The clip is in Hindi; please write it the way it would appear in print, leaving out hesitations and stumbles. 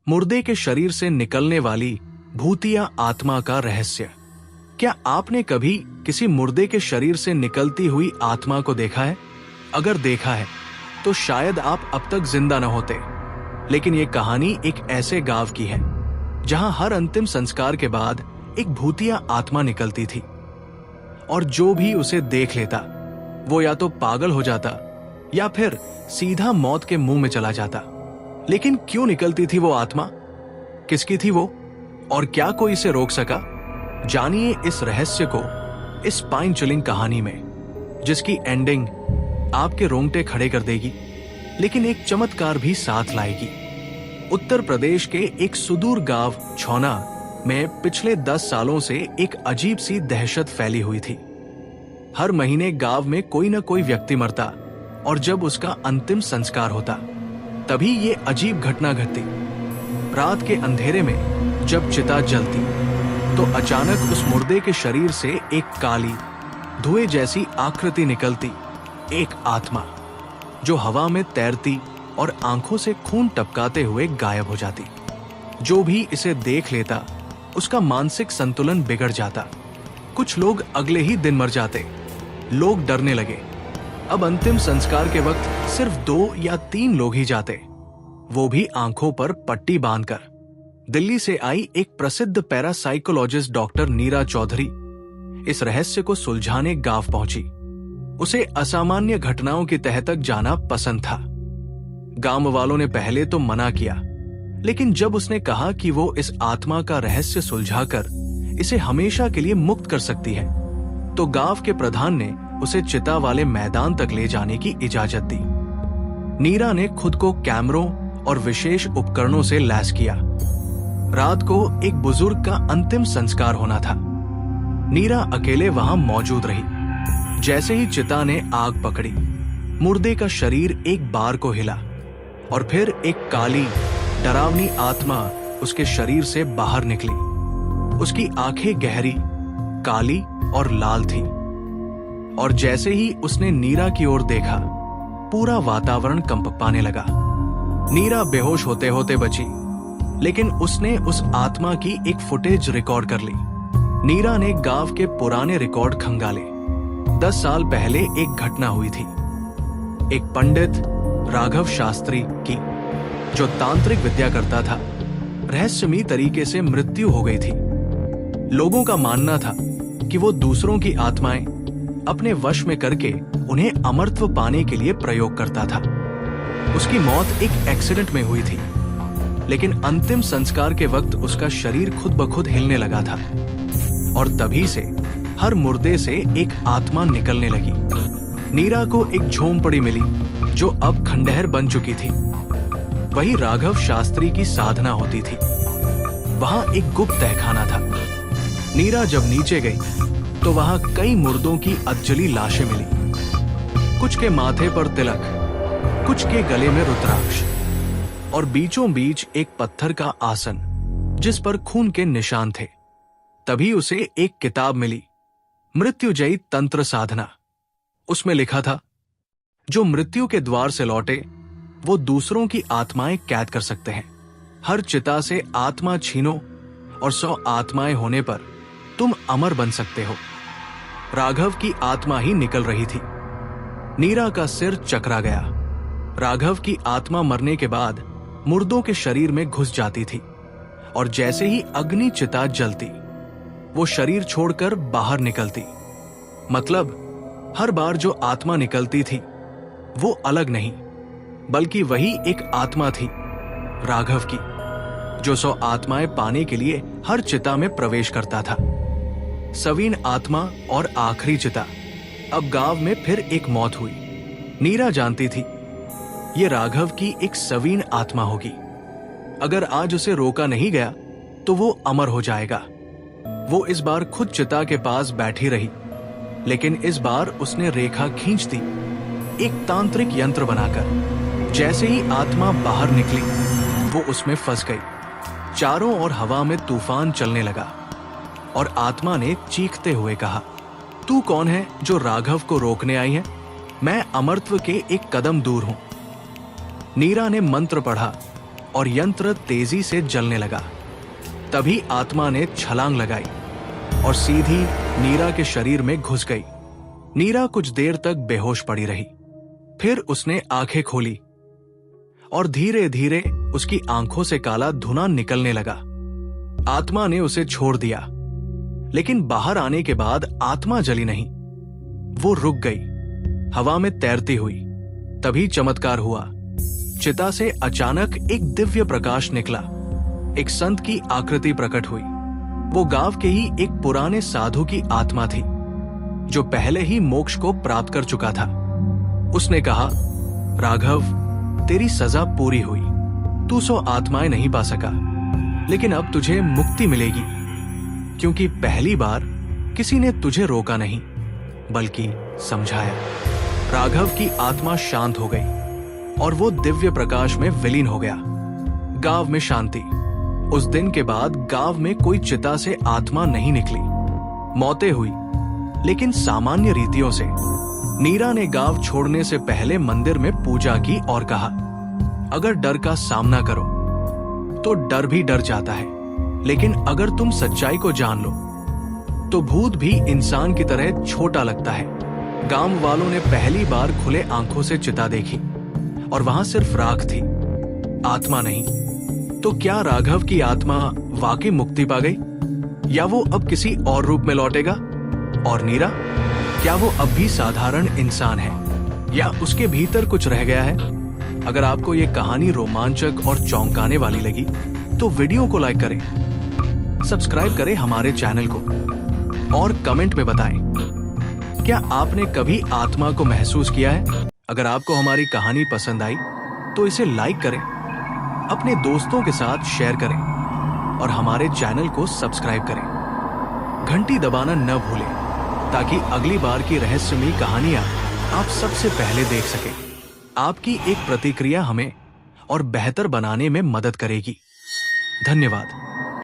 मुर्दे के शरीर से निकलने वाली भूतिया आत्मा का रहस्य। क्या आपने कभी किसी मुर्दे के शरीर से निकलती हुई आत्मा को देखा है? अगर देखा है तो शायद आप अब तक जिंदा न होते। लेकिन ये कहानी एक ऐसे गांव की है जहां हर अंतिम संस्कार के बाद एक भूतिया आत्मा निकलती थी और जो भी उसे देख लेता वो या तो पागल हो जाता या फिर सीधा मौत के मुंह में चला जाता। लेकिन क्यों निकलती थी वो आत्मा? किसकी थी वो और क्या कोई इसे रोक सका? जानिए इस रहस्य को इस स्पाइन चिलिंग कहानी में, जिसकी एंडिंग आपके रोंगटे खड़े कर देगी, लेकिन एक चमत्कार भी साथ लाएगी। उत्तर प्रदेश के एक सुदूर गांव छौना में पिछले 10 सालों से एक अजीब सी दहशत फैली हुई थी। हर महीने गांव में कोई न कोई व्यक्ति मरता और जब उसका अंतिम संस्कार होता तभी ये अजीब घटना घटती। रात के अंधेरे में जब चिता जलती तो अचानक उस मुर्दे के शरीर से एक काली धुएं जैसी आकृति निकलती, एक आत्मा जो हवा में तैरती और आंखों से खून टपकाते हुए गायब हो जाती। जो भी इसे देख लेता उसका मानसिक संतुलन बिगड़ जाता। कुछ लोग अगले ही दिन मर जाते। लोग डरने लगे। अब अंतिम संस्कार के वक्त सिर्फ 2 या 3 लोग ही जाते, वो भी आंखों पर पट्टी बांधकर। दिल्ली से आई एक प्रसिद्ध पैरासाइकोलॉजिस्ट डॉक्टर नीरा चौधरी इस रहस्य को सुलझाने गांव पहुंची। उसे असामान्य घटनाओं की तह तक जाना पसंद था। गांव वालों ने पहले तो मना किया, लेकिन जब उसने कहा कि वो इस आत्मा का रहस्य सुलझाकर इसे हमेशा के लिए मुक्त कर सकती है, तो गांव के प्रधान ने उसे चिता वाले मैदान तक ले जाने की इजाजत दी। नीरा ने खुद को कैमरों और विशेष उपकरणों से लैस किया। रात को एक बुजुर्ग का अंतिम संस्कार होना था। नीरा अकेले वहां मौजूद रही। जैसे ही चिता ने आग पकड़ी, मुर्दे का शरीर एक बार को हिला और फिर एक काली डरावनी आत्मा उसके शरीर से बाहर निकली। उसकी आंखें गहरी, काली और लाल थी और जैसे ही उसने नीरा की ओर देखा, पूरा वातावरण कंप पाने लगा। नीरा बेहोश होते होते बची, लेकिन उसने उस आत्मा की एक फुटेज रिकॉर्ड कर ली। नीरा ने गांव के पुराने रिकॉर्ड खंगाले। 10 साल पहले एक घटना हुई थी। एक पंडित राघव शास्त्री की, जो तांत्रिक विद्या करता था, रहस्यमयी तरीके से मृत्यु हो गई थी। लोगों का मानना था कि वो दूसरों की आत्माएं अपने वश में करके उन्हें अमरत्व पाने के लिए प्रयोग करता था। उसकी मौत एक एक्सीडेंट में हुई थी, लेकिन अंतिम संस्कार के वक्त उसका शरीर खुद ब खुद हिलने लगा था और तभी से हर मुर्दे से एक आत्मा निकलने लगी। नीरा को एक झोंपड़ी मिली जो अब खंडहर बन चुकी थी। वही राघव शास्त्री की साधना होती थी। वहां एक गुप्त तहखाना था। नीरा जब नीचे गई तो वहां कई मुर्दों की अधजली लाशें मिली। कुछ के माथे पर तिलक, कुछ के गले में रुद्राक्ष और बीचों बीच एक पत्थर का आसन जिस पर खून के निशान थे। तभी उसे एक किताब मिली, मृत्युजयी तंत्र साधना। उसमें लिखा था, जो मृत्यु के द्वार से लौटे वो दूसरों की आत्माएं कैद कर सकते हैं। हर चिता से आत्मा छीनो और 100 आत्माएं होने पर तुम अमर बन सकते हो। राघव की आत्मा ही निकल रही थी। नीरा का सिर चकरा गया। राघव की आत्मा मरने के बाद मुर्दों के शरीर में घुस जाती थी और जैसे ही अग्नि चिता जलती, वो शरीर छोड़कर बाहर निकलती। मतलब हर बार जो आत्मा निकलती थी वो अलग नहीं, बल्कि वही एक आत्मा थी, राघव की, जो 100 आत्माएं पाने के लिए हर चिता में प्रवेश करता था। सवीन आत्मा और आखिरी चिता। अब गांव में फिर एक मौत हुई। नीरा जानती थी ये राघव की एक सवीन आत्मा होगी। अगर आज उसे रोका नहीं गया तो वो अमर हो जाएगा। वो इस बार खुद चिता के पास बैठी रही, लेकिन इस बार उसने रेखा खींच दी, एक तांत्रिक यंत्र बनाकर। जैसे ही आत्मा बाहर निकली वो उसमें फंस गई। चारों ओर हवा में तूफान चलने लगा और आत्मा ने चीखते हुए कहा, तू कौन है जो राघव को रोकने आई है? मैं अमरत्व के एक कदम दूर हूं। नीरा ने मंत्र पढ़ा और यंत्र तेजी से जलने लगा। तभी आत्मा ने छलांग लगाई और सीधी नीरा के शरीर में घुस गई। नीरा कुछ देर तक बेहोश पड़ी रही। फिर उसने आंखें खोली और धीरे धीरे उसकी आंखों से काला धुआं निकलने लगा। आत्मा ने उसे छोड़ दिया, लेकिन बाहर आने के बाद आत्मा जली नहीं, वो रुक गई, हवा में तैरती हुई। तभी चमत्कार हुआ। चिता से अचानक एक दिव्य प्रकाश निकला। एक संत की आकृति प्रकट हुई। वो गांव के ही एक पुराने साधु की आत्मा थी, जो पहले ही मोक्ष को प्राप्त कर चुका था। उसने कहा, राघव, तेरी सजा पूरी हुई। तू 100 आत्माएं नहीं पा सका, लेकिन अब तुझे मुक्ति मिलेगी, क्योंकि पहली बार किसी ने तुझे रोका नहीं, बल्कि समझाया। राघव की आत्मा शांत हो गई और वो दिव्य प्रकाश में विलीन हो गया। गांव में शांति। उस दिन के बाद गांव में कोई चिता से आत्मा नहीं निकली। मौतें हुई, लेकिन सामान्य रीतियों से। नीरा ने गांव छोड़ने से पहले मंदिर में पूजा की और कहा, अगर डर का सामना करो तो डर भी डर जाता है, लेकिन अगर तुम सच्चाई को जान लो तो भूत भी इंसान की तरह छोटा लगता है। गांव वालों ने पहली बार खुले आंखों से चिता देखी और वहां सिर्फ राख थी, आत्मा नहीं। तो क्या राघव की आत्मा वाकई मुक्ति पा गई, या वो अब किसी और रूप में लौटेगा? और नीरा, क्या वो अब भी साधारण इंसान है, या उसके भीतर कुछ रह गया है? अगर आपको ये कहानी रोमांचक और चौंकाने वाली लगी तो वीडियो को लाइक करें, सब्सक्राइब करें हमारे चैनल को और कमेंट में बताएं, क्या आपने कभी आत्मा को महसूस किया है? अगर आपको हमारी कहानी पसंद आई तो इसे लाइक करें, अपने दोस्तों के साथ शेयर करें और हमारे चैनल को सब्सक्राइब करें। घंटी दबाना न भूलें, ताकि अगली बार की रहस्यमयी कहानियां आप सबसे पहले देख सकें। आपकी एक प्रतिक्रिया हमें और बेहतर बनाने में मदद करेगी। धन्यवाद।